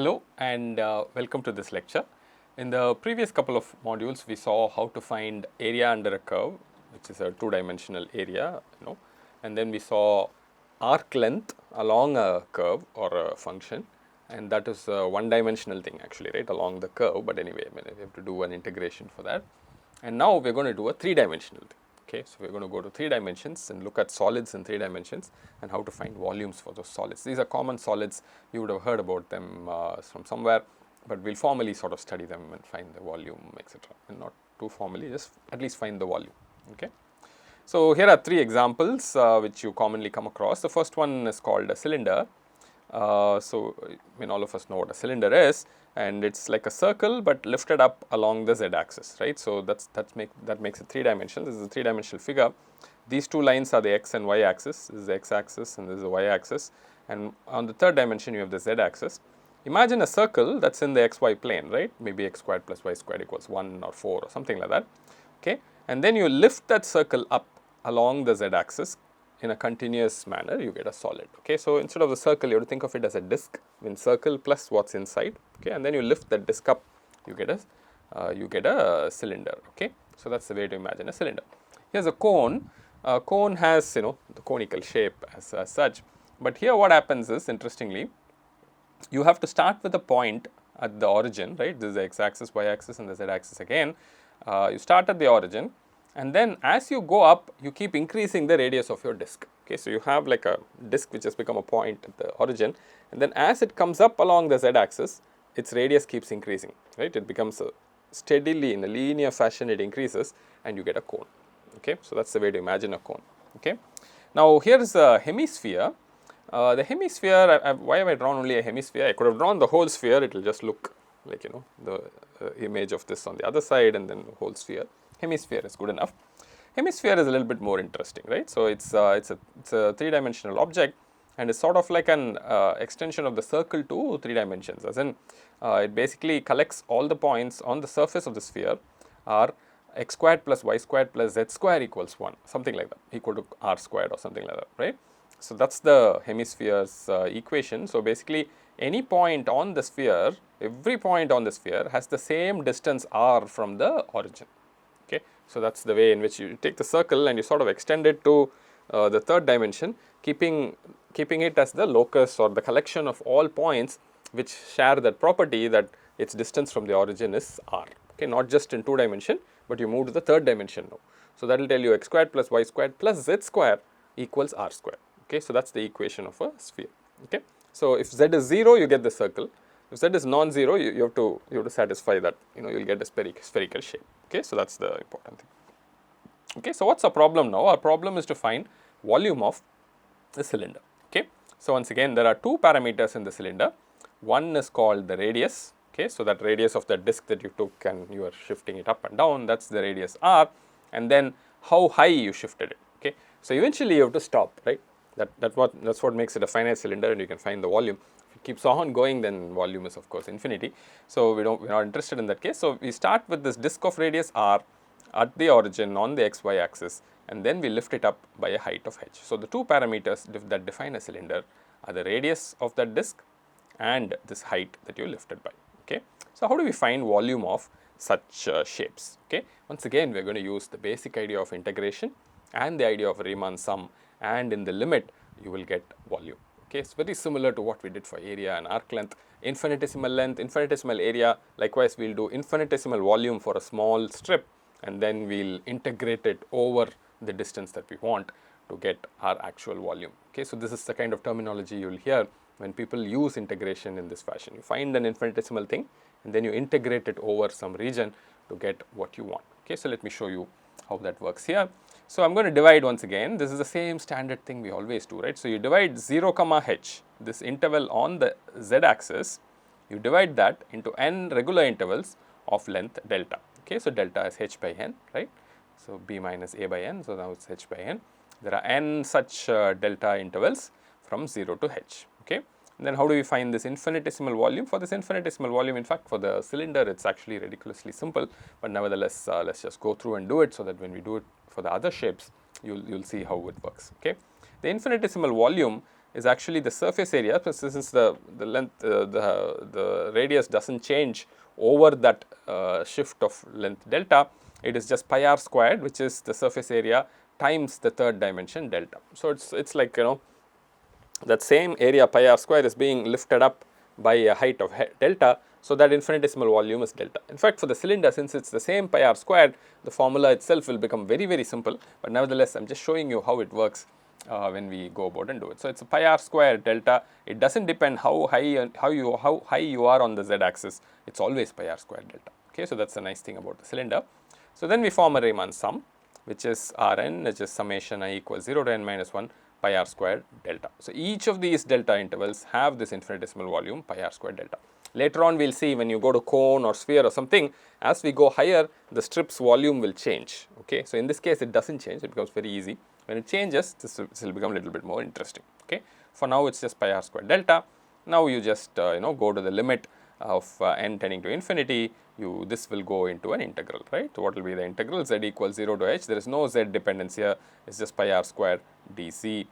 Hello and welcome to this lecture. In the previous couple of modules, we saw how to find area under a curve, which is a two-dimensional area, and then we saw arc length along a curve or a function, and that is a one-dimensional thing actually, right, along the curve. But anyway, we have to do an integration for that. And now we are going to do a three-dimensional thing. Okay, so we are going to go to 3 dimensions and look at solids in 3 dimensions and how to find volumes for those solids. These are common solids, you would have heard about them from somewhere, but we will formally sort of study them and find the volume, etc. And not too formally, just at least find the volume. Okay. So here are 3 examples which you commonly come across. The first one is called a cylinder. So all of us know what a cylinder is, and it's like a circle but lifted up along the z-axis, right. So that makes it 3 dimensional. This is a 3-dimensional figure. These 2 lines are the x and y axis. This is the x-axis and this is the y-axis, and on the 3rd dimension you have the z-axis. Imagine a circle that's in the xy plane, right, maybe x squared plus y squared equals 1 or 4 or something like that, okay, and then you lift that circle up along the z-axis in a continuous manner, you get a solid. Okay, so instead of the circle, you have to think of it as a disc, when circle plus what's inside. Okay, and then you lift that disc up, you get a cylinder. Okay, so that's the way to imagine a cylinder. Here's a cone. A cone has the conical shape as such, but here what happens is, interestingly, you have to start with a point at the origin, right? This is the x-axis, y-axis, and the z-axis again. You start at the origin. And then as you go up, you keep increasing the radius of your disc. Okay, so you have like a disc which has become a point at the origin, and then as it comes up along the z-axis, its radius keeps increasing, right? It becomes steadily in a linear fashion, it increases, and you get a cone. Okay, so that's the way to imagine a cone. Okay, now here is a hemisphere. The hemisphere, why have I drawn only a hemisphere? I could have drawn the whole sphere. It will just look like the image of this on the other side, and then the whole sphere. Hemisphere is good enough. Hemisphere is a little bit more interesting, right? So it's a 3-dimensional object, and it's sort of like an extension of the circle to 3 dimensions. As in, it basically collects all the points on the surface of the sphere are x squared plus y squared plus z square equals 1, something like that, equal to r squared or something like that, right? So that's the hemisphere's equation. So basically, any point on the sphere, every point on the sphere has the same distance r from the origin. Okay, so that's the way in which you take the circle and you sort of extend it to the 3rd dimension, keeping it as the locus or the collection of all points which share that property that its distance from the origin is r. Okay, not just in 2 dimension, but you move to the 3rd dimension now. So that will tell you x squared plus y squared plus z square equals r square. Okay, so that's the equation of a sphere. Okay, so if z is 0, you get the circle. If z is non-zero, you have to satisfy that you'll get a spherical shape. Okay, so that's the important thing. Okay, so what's our problem now? Our problem is to find volume of the cylinder. Okay, so once again, there are 2 parameters in the cylinder. One is called the radius. Okay, so that radius of the disc that you took and you are shifting it up and down, that's the radius r, and then how high you shifted it. Okay, so eventually you have to stop, right? That's what makes it a finite cylinder, and you can find the volume. If it keeps on going, then volume is of course infinity. So we're not interested in that case. So we start with this disc of radius r at the origin on the xy axis, and then we lift it up by a height of h. So the 2 parameters that define a cylinder are the radius of that disc and this height that you lifted by. Okay, so how do we find volume of such shapes? Okay, once again, we're going to use the basic idea of integration and the idea of Riemann sum, and in the limit you will get volume. Okay, it's very similar to what we did for area and arc length. Infinitesimal length, infinitesimal area, likewise we'll do infinitesimal volume for a small strip, and then we'll integrate it over the distance that we want to get our actual volume. Okay, so this is the kind of terminology you will hear when people use integration in this fashion. You find an infinitesimal thing and then you integrate it over some region to get what you want. Okay, so let me show you how that works here. So I'm going to divide once again. This is the same standard thing we always do, right? So you divide 0, h, this interval on the z-axis, you divide that into n regular intervals of length delta. Okay, so delta is h by n, right? So b minus a by n, so now it's h by n. There are n such delta intervals from 0 to h. Okay, and then how do we find this infinitesimal volume? For this infinitesimal volume, in fact, for the cylinder, it's actually ridiculously simple, but nevertheless, let's just go through and do it so that when we do it for the other shapes, you'll see how it works. Okay, the infinitesimal volume is actually the surface area, since the length, the radius doesn't change over that shift of length delta. It is just pi r squared, which is the surface area times the third dimension delta. So it's like, you know, that same area pi r square is being lifted up by a height of delta, so that infinitesimal volume is delta. In fact, for the cylinder, since it's the same pi r squared, the formula itself will become very simple, but nevertheless I'm just showing you how it works when we go about and do it. So it's a pi r square delta. It doesn't depend how high you are on the z axis. It's always pi r square delta. Okay, so that's the nice thing about the cylinder. So then we form a Riemann sum, which is Rn, which is summation I equals 0 to n minus 1 pi r square delta. So each of these delta intervals have this infinitesimal volume pi r square delta. Later on, we will see when you go to cone or sphere or something, as we go higher, the strip's volume will change. Okay, so in this case, it doesn't change, it becomes very easy. When it changes, this will become a little bit more interesting. Okay, for now, it's just pi r square delta. Now you just go to the limit of n tending to infinity. This will go into an integral, right? So what will be the integral? Z equals 0 to h. There is no z dependence here. It's just pi r square dz.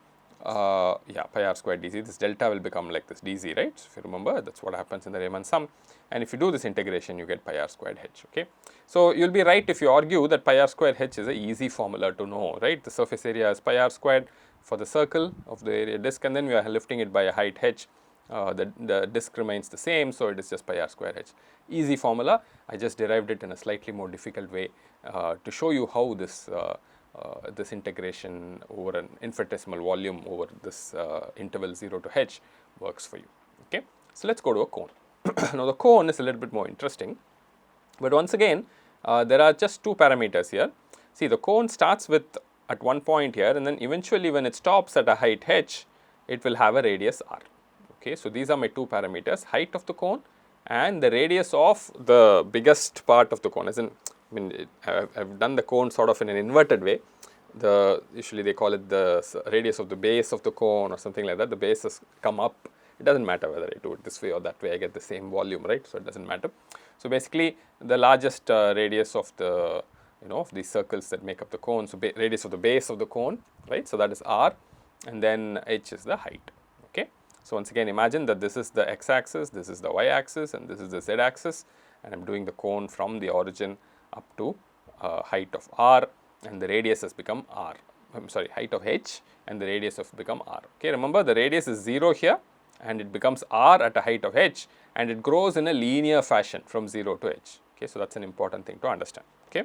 Pi r square dz. This delta will become like this dz, right? So if you remember, that's what happens in the Riemann sum. And if you do this integration, you get pi r squared h. Okay. So you'll be right if you argue that pi r squared h is an easy formula to know, right? The surface area is pi r squared for the circle of the area disk, and then we are lifting it by a height h. The disk remains the same, so it is just pi r square h. Easy formula. I just derived it in a slightly more difficult way to show you how this this integration over an infinitesimal volume over this interval 0 to h works for you. Okay, so let's go to a cone. Now the cone is a little bit more interesting, but once again there are just two parameters here. See, the cone starts with at one point here, and then eventually when it stops at a height h, it will have a radius r. Okay, so these are my two parameters: height of the cone and the radius of the biggest part of the cone. As in, I've done the cone sort of in an inverted way. Usually they call it the radius of the base of the cone or something like that. The base has come up. It doesn't matter whether I do it this way or that way. I get the same volume, right? So it doesn't matter. So basically, the largest radius of the of these circles that make up the cone. So radius of the base of the cone, right? So that is r, and then h is the height. Okay. So once again, imagine that this is the x-axis, this is the y-axis, and this is the z-axis, and I'm doing the cone from the origin up to height of r, and the radius has become r. I'm sorry, height of h, and the radius has become r. Okay, remember the radius is 0 here, and it becomes r at a height of h, and it grows in a linear fashion from 0 to h. Okay, so that's an important thing to understand. Okay,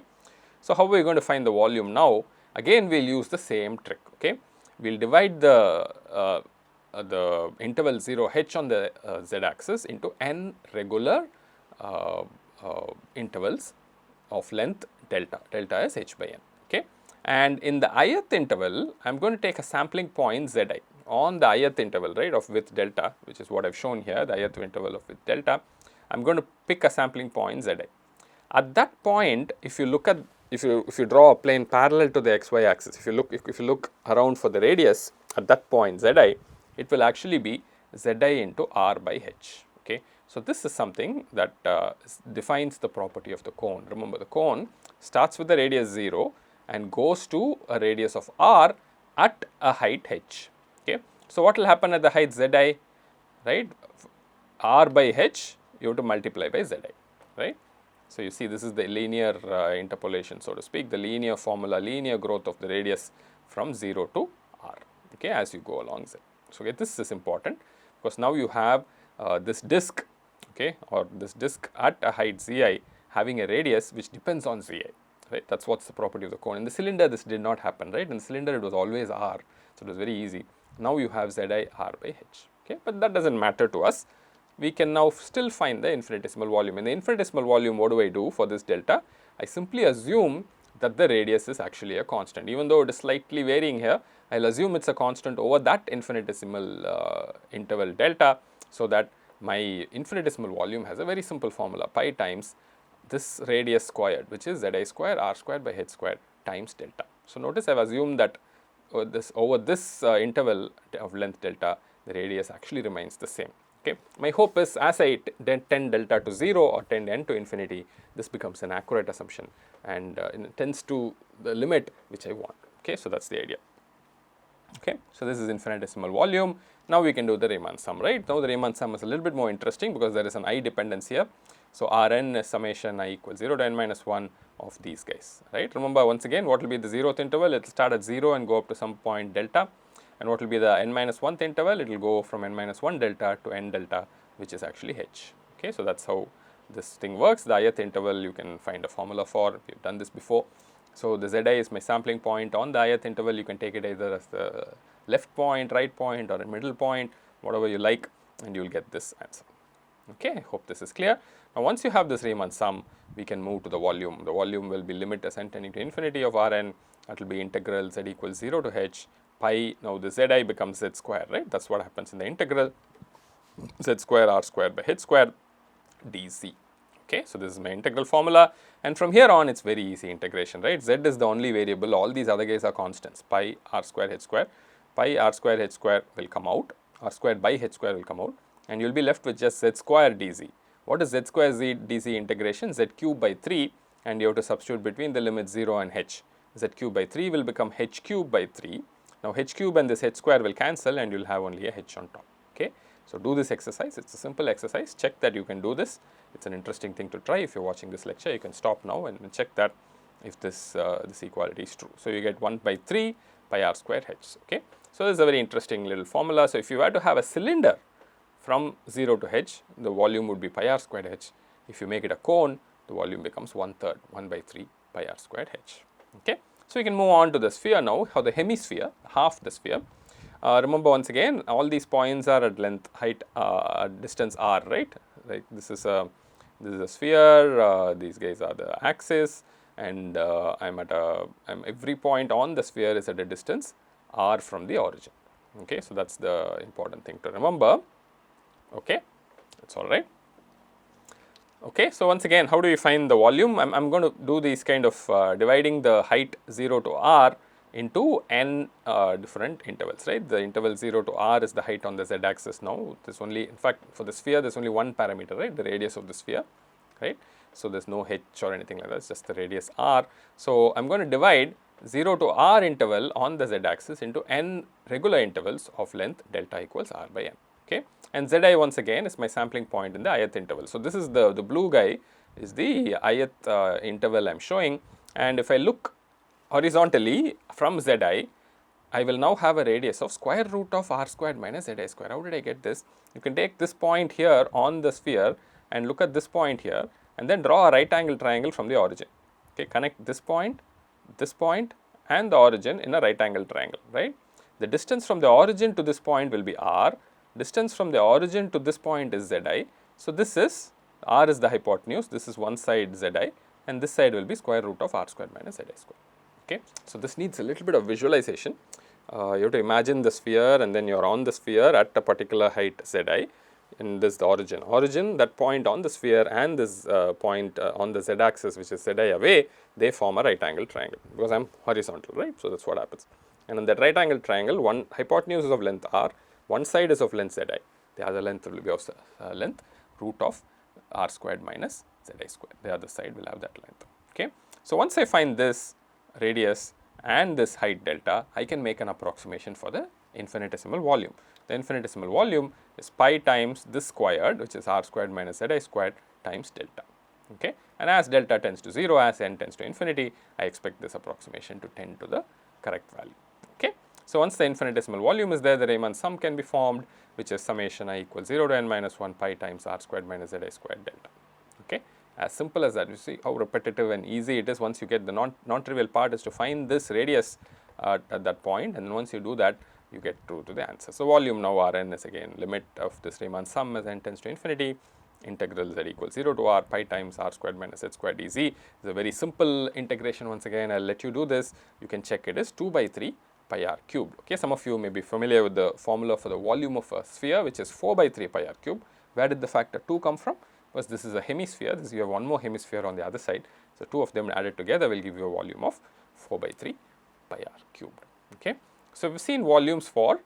so how are we going to find the volume now? Again, we'll use the same trick. Okay, we'll divide the interval 0 h on the z-axis into n regular intervals of length delta. Delta is h by n. Okay, and in the ith interval, I'm going to take a sampling point zi on the ith interval, right, of width delta, which is what I've shown here, the ith interval of width delta. I'm going to pick a sampling point zi. At that point, if you look at if you draw a plane parallel to the xy axis, if you look around for the radius at that point zi, it will actually be zi into r by h. Okay, so this is something that defines the property of the cone. Remember, the cone starts with the radius 0 and goes to a radius of r at a height h. Okay, so what will happen at the height zi, right? R by h, you have to multiply by zi, right? So you see, this is the linear interpolation, so to speak, the linear formula, linear growth of the radius from 0 to r. Okay, as you go along z. So this is important because now you have this disk, okay, or this disk at a height zi having a radius which depends on zi, right? That's what's the property of the cone. In the cylinder, this did not happen, right? In the cylinder, it was always r, so it was very easy. Now you have zi r by h, okay, but that doesn't matter to us. We can now still find the infinitesimal volume. In the infinitesimal volume, what do I do for this delta? I simply assume that the radius is actually a constant. Even though it is slightly varying here, I'll assume it's a constant over that infinitesimal interval delta, so that my infinitesimal volume has a very simple formula, pi times this radius squared, which is zi square r squared by h squared times delta. So notice I've assumed that over this interval of length delta, the radius actually remains the same. Okay. My hope is as I tend delta to 0 or tend n to infinity, this becomes an accurate assumption and it tends to the limit which I want. Okay. So that's the idea. Okay, so this is infinitesimal volume. Now we can do the Riemann sum, right? Now the Riemann sum is a little bit more interesting because there is an I dependence here. So Rn is summation I equals 0 to n minus 1 of these guys, right? Remember once again, what will be the 0th interval? It will start at 0 and go up to some point delta. And what will be the n minus 1th interval? It will go from n minus 1 delta to n delta, which is actually h. Okay, so that's how this thing works. The ith interval you can find a formula for. We have done this before. So the Zi is my sampling point on the ith interval. You can take it either as the left point, right point, or a middle point, whatever you like, and you will get this answer. Okay, I hope this is clear. Now once you have this Riemann sum, we can move to the volume. The volume will be limit as n tending to infinity of Rn. That will be integral z equals 0 to h pi. Now the Zi becomes z square, right? That's what happens in the integral. Z square r square by h square dz. Okay, so this is my integral formula, and from here on it's very easy integration, right? Z is the only variable, all these other guys are constants. Pi r square h square, pi r square h square will come out, r square by h square will come out, and you will be left with just z square dz. What is z square dz integration? Z cube by 3, and you have to substitute between the limits 0 and h. Z cube by 3 will become h cube by 3. Now h cube and this h square will cancel, and you will have only a h on top. Okay, so do this exercise. It's a simple exercise. Check that you can do this. It's an interesting thing to try. If you're watching this lecture, you can stop now and check that if this equality is true. So you get 1 by 3 pi r square h. Okay, so this is a very interesting little formula. So if you were to have a cylinder from 0 to h, the volume would be pi r squared h. If you make it a cone, the volume becomes 1/3, 1 by 3 pi r squared h. Okay, so we can move on to the sphere now. How the hemisphere, half the sphere. Remember once again, all these points are at length, height, distance r, right? Like this is a sphere. These guys are the axis, and every point on the sphere is at a distance r from the origin. Okay, so that's the important thing to remember. Okay, that's all right. Okay, so once again, how do you find the volume? I'm going to do these kind of dividing the height 0 to r into n different intervals, right? The interval 0 to r is the height on the z axis now. There's only, in fact, for the sphere, there's only one parameter, right? The radius of the sphere, right? So there's no h or anything like that, it's just the radius r. So I'm going to divide 0 to r interval on the z axis into n regular intervals of length delta equals r by n. Okay, and Zi once again is my sampling point in the ith interval. So this is the blue guy is the ith interval I'm showing, and if I look horizontally from Zi, I will now have a radius of square root of r squared minus Zi square. How did I get this? You can take this point here on the sphere and look at this point here, and then draw a right angle triangle from the origin. Okay, connect this point, and the origin in a right angle triangle, right? The distance from the origin to this point will be r. Distance from the origin to this point is Zi. So this is, r is the hypotenuse, this is one side Zi, and this side will be square root of r squared minus Zi square. Okay, so this needs a little bit of visualization. You have to imagine the sphere, and then you're on the sphere at a particular height Zi, and this is the origin. Origin, that point on the sphere, and this point on the z axis, which is Zi away, they form a right angle triangle because I'm horizontal, right? So that's what happens. And in that right angle triangle, one hypotenuse is of length r, one side is of length Zi, the other length will be of length root of r squared minus Zi squared. The other side will have that length. Okay, so once I find this radius and this height delta, I can make an approximation for the infinitesimal volume. The infinitesimal volume is pi times this squared, which is r squared minus Zi squared times delta. Okay, and as delta tends to 0, as n tends to infinity, I expect this approximation to tend to the correct value. Okay, so once the infinitesimal volume is there, the Riemann sum can be formed, which is summation I equals 0 to n minus 1 pi times r squared minus Zi squared delta. Okay, as simple as that. You see how repetitive and easy it is. Once you get the non-trivial part is to find this radius at that point, and once you do that, you get to the answer. So volume now Rn is again limit of this Riemann sum as n tends to infinity, integral z equals 0 to r pi times r squared minus z squared dz. It's a very simple integration. Once again, I'll let you do this. You can check it is 2 by 3 pi r cubed. Okay, some of you may be familiar with the formula for the volume of a sphere, which is 4 by 3 pi r cubed. Where did the factor 2 come from? Because this is a hemisphere. You have one more hemisphere on the other side. So two of them added together will give you a volume of 4 by 3 pi r cubed. Okay, so we've seen volumes for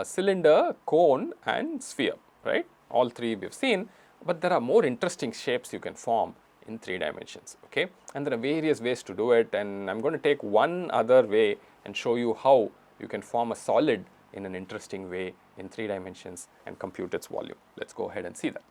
cylinder, cone, and sphere, right? All three we've seen, but there are more interesting shapes you can form in 3 dimensions. Okay, and there are various ways to do it, and I'm going to take one other way and show you how you can form a solid in an interesting way in 3 dimensions and compute its volume. Let's go ahead and see that.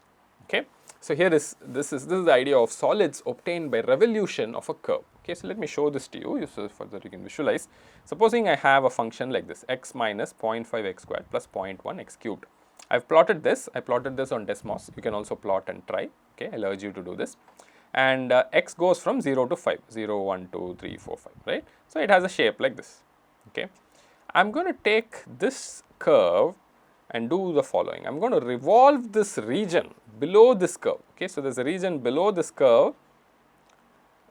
Okay. So, here is this is the idea of solids obtained by revolution of a curve. Okay. So, let me show this to you so that you can visualize. Supposing I have a function like this, x minus 0.5 x squared plus 0.1 x cubed. I have plotted this, I plotted this on Desmos. You can also plot and try. Okay. I will urge you to do this. And x goes from 0 to 5, 0, 1, 2, 3, 4, 5, right. So, it has a shape like this. Okay. I am going to take this curve and do the following. I am going to revolve this region below this curve. Okay. So, there is a region below this curve,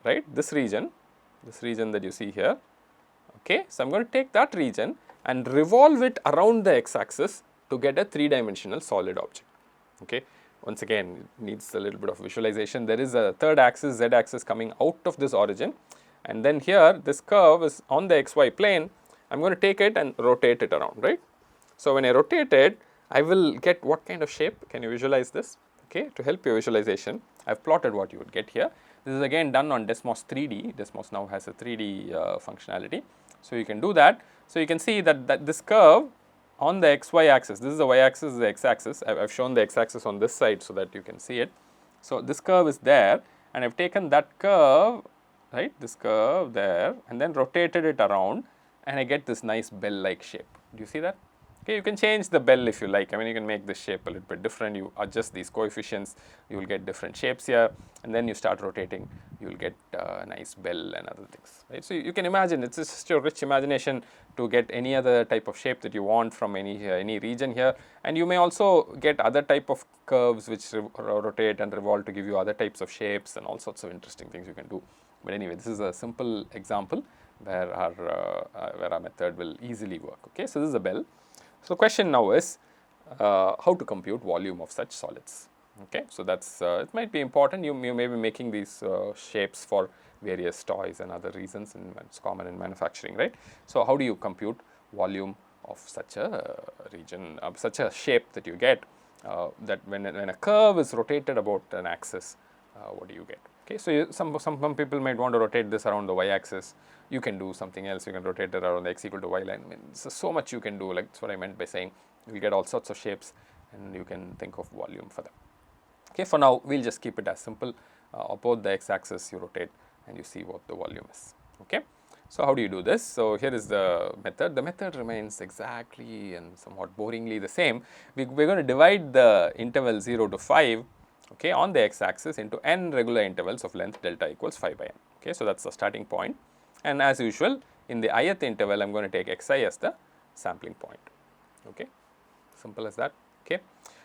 right, this region that you see here. Okay. So, I am going to take that region and revolve it around the x axis to get a 3-dimensional solid object. Okay. Once again, it needs a little bit of visualization. There is a third axis, z axis coming out of this origin, and then here this curve is on the xy plane. I am going to take it and rotate it around, right. So, when I rotate it, I will get what kind of shape? Can you visualize this? Okay. To help your visualization, I have plotted what you would get here. This is again done on Desmos 3D. Desmos now has a 3D functionality. So, you can do that. So, you can see that this curve on the xy axis, this is the y axis, this is the x axis. I have shown the x axis on this side so that you can see it. So, this curve is there, and I have taken that curve, right, this curve there, and then rotated it around, and I get this nice bell like shape. Do you see that? Okay, you can change the bell if you like. I mean, you can make this shape a little bit different. You adjust these coefficients, you will get different shapes here, and then you start rotating, you will get a nice bell and other things, right. So, you can imagine, it's just your rich imagination to get any other type of shape that you want from any region here, and you may also get other type of curves which rotate and revolve to give you other types of shapes and all sorts of interesting things you can do. But anyway, this is a simple example where our method will easily work. Okay. So, this is a bell. So, the question now is how to compute volume of such solids. Okay. So, that is it might be important. You may be making these shapes for various toys and other reasons, and it is common in manufacturing, right. So, how do you compute volume of such a region, such a shape that you get, that when a curve is rotated about an axis, what do you get? Okay. So, some people might want to rotate this around the y axis. You can do something else. You can rotate it around the x equal to y line. I mean, so much you can do. Like, that's what I meant by saying you will get all sorts of shapes, and you can think of volume for them. Okay. For now, we will just keep it as simple. About the x axis, you rotate and you see what the volume is. Okay. So, how do you do this? So, here is the method. The method remains exactly and somewhat boringly the same. We are going to divide the interval 0 to 5, okay, on the x axis into n regular intervals of length delta equals 5 by n. Okay. So, that is the starting point, and as usual in the ith interval I am going to take xi as the sampling point. Okay. Simple as that. Okay.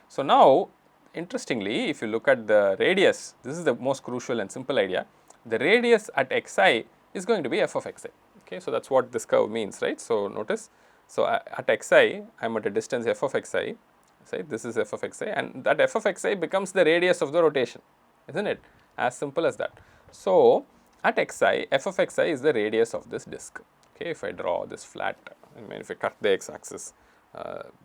So, now interestingly, if you look at the radius, this is the most crucial and simple idea. The radius at xi is going to be f of xi. Okay. So, that is what this curve means, right. So, notice, so at xi I am at a distance f of xi, right, this is f of xi, and that f of xi becomes the radius of the rotation, isn't it? As simple as that. So, at xi, f of xi is the radius of this disc. Okay. If I draw this flat, I mean, if I cut the x axis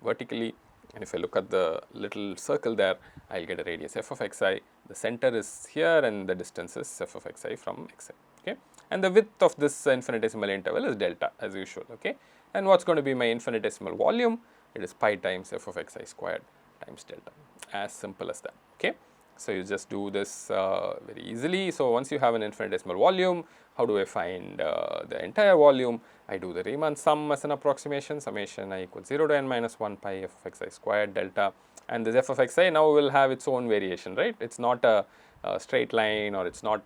vertically, and if I look at the little circle there, I will get a radius f of xi. The center is here and the distance is f of xi from xi. Okay. And the width of this infinitesimal interval is delta as usual. Okay. And what is going to be my infinitesimal volume? It is pi times f of xi squared times delta, as simple as that. Okay. So, you just do this very easily. So, once you have an infinitesimal volume, how do I find the entire volume? I do the Riemann sum as an approximation, summation I equals 0 to n minus 1 pi f of xi squared delta, and this f of xi now will have its own variation, right. It is not a straight line, or it is not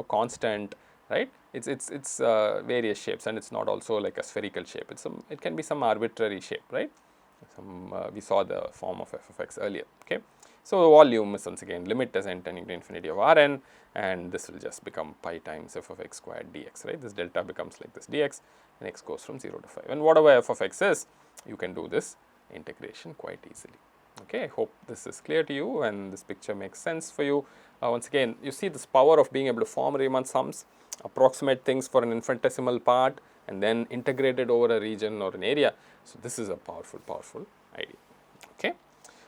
constant, right. It is various shapes, and it is not also like a spherical shape. It can be some arbitrary shape, right. We saw the form of f of x earlier. Okay. So, the volume is once again limit as n tending to infinity of Rn, and this will just become pi times f of x squared dx, right. This delta becomes like this dx, and x goes from 0 to 5, and whatever f of x is, you can do this integration quite easily. Okay. I hope this is clear to you and this picture makes sense for you. Once again, you see this power of being able to form Riemann sums, approximate things for an infinitesimal part, and then integrate it over a region or an area. So, this is a powerful idea. Okay.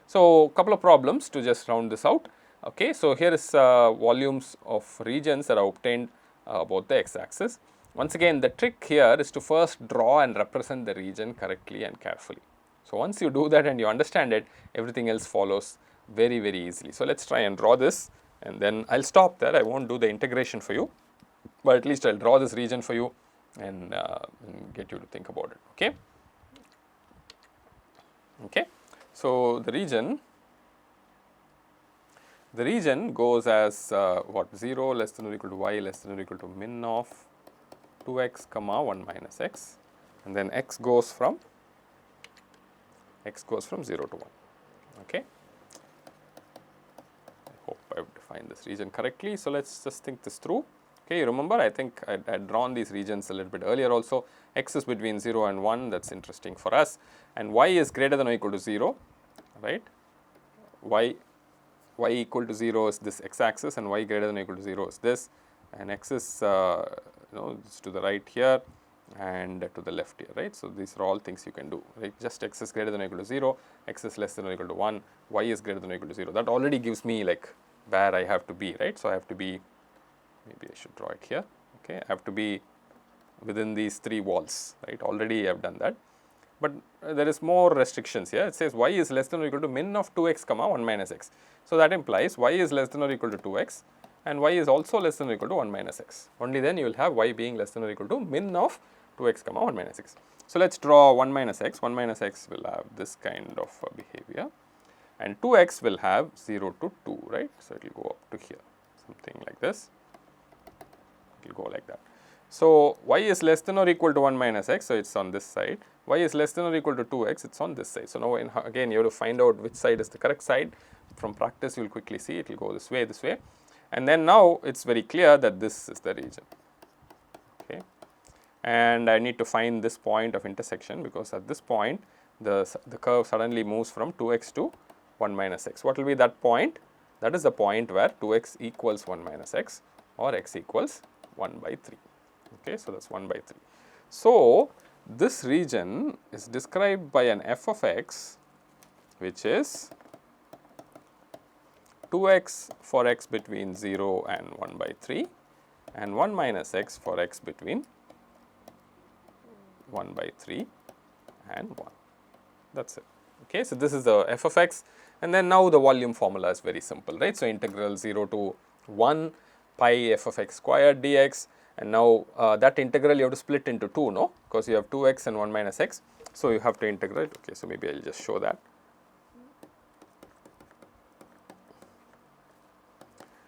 So, couple of problems to just round this out. Okay. So, here is volumes of regions that are obtained about the x axis. once again the trick here is to first draw and represent the region correctly and carefully. So, once you do that and you understand it, everything else follows very easily. So, let us try and draw this, and then I will stop there. I will not do the integration for you, but at least I will draw this region for you and get you to think about it. Okay. Okay. So, the region goes as what, 0 less than or equal to y less than or equal to min of 2x comma 1 minus x, and then x goes from 0 to 1. Okay. I hope I have defined this region correctly. So, let us just think this through. Okay, you remember, I think I had drawn these regions a little bit earlier also. X is between 0 and 1, that is interesting for us, and y is greater than or equal to 0, right. Y equal to 0 is this x axis, and y greater than or equal to 0 is this, and x is it's to the right here and to the left here, right. So, these are all things you can do, right. Just x is greater than or equal to 0, x is less than or equal to 1, y is greater than or equal to 0. That already gives me like where I have to be, right. So, I have to be, maybe I should draw it here, okay. I have to be within these 3 walls, right. Already I have done that, but there is more restrictions here. It says y is less than or equal to min of 2x comma 1 minus x. So, that implies y is less than or equal to 2x and y is also less than or equal to 1 minus x. Only then you will have y being less than or equal to min of 2x comma 1 minus x. So, let us draw 1 minus x. 1 minus x will have this kind of behavior, and 2x will have 0 to 2, right. So, it will go up to here, something like this, it will go like that. So, y is less than or equal to 1 minus x, so it is on this side, y is less than or equal to 2x, it is on this side. So, now again you have to find out which side is the correct side. From practice you will quickly see it will go this way, and then now it is very clear that this is the region, okay. And I need to find this point of intersection, because at this point the curve suddenly moves from 2x to 1 minus x. What will be that point? That is the point where 2x equals 1 minus x or x equals 1 by 3. Okay, so, that is 1 by 3. So, this region is described by an f of x which is 2x for x between 0 and 1 by 3 and 1 minus x for x between 1 by 3 and 1. That is it. Okay, so, this is the f of x, and then now the volume formula is very simple, right. So, integral 0 to 1 pi f of x squared dx, and now that integral you have to split into 2, no, because you have 2x and 1 minus x. So, you have to integrate. Okay, so, maybe I will just show that.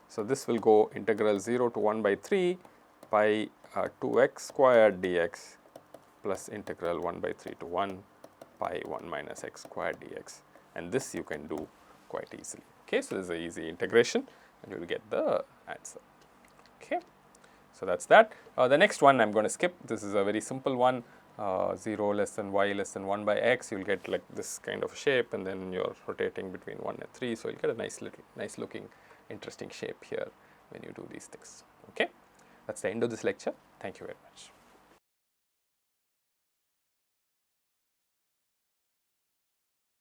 So, this will go integral 0 to 1 by 3 pi 2x squared dx plus integral 1 by 3 to 1 pi 1 minus x squared dx, and this you can do quite easily. Okay, so, this is an easy integration and you will get the answer. Okay. So, that is that. The next one I am going to skip. This is a very simple one, 0 less than y less than 1 by x, you will get like this kind of shape, and then you are rotating between 1 and 3. So, you will get a nice looking interesting shape here when you do these things. Okay. That is the end of this lecture. Thank you very much.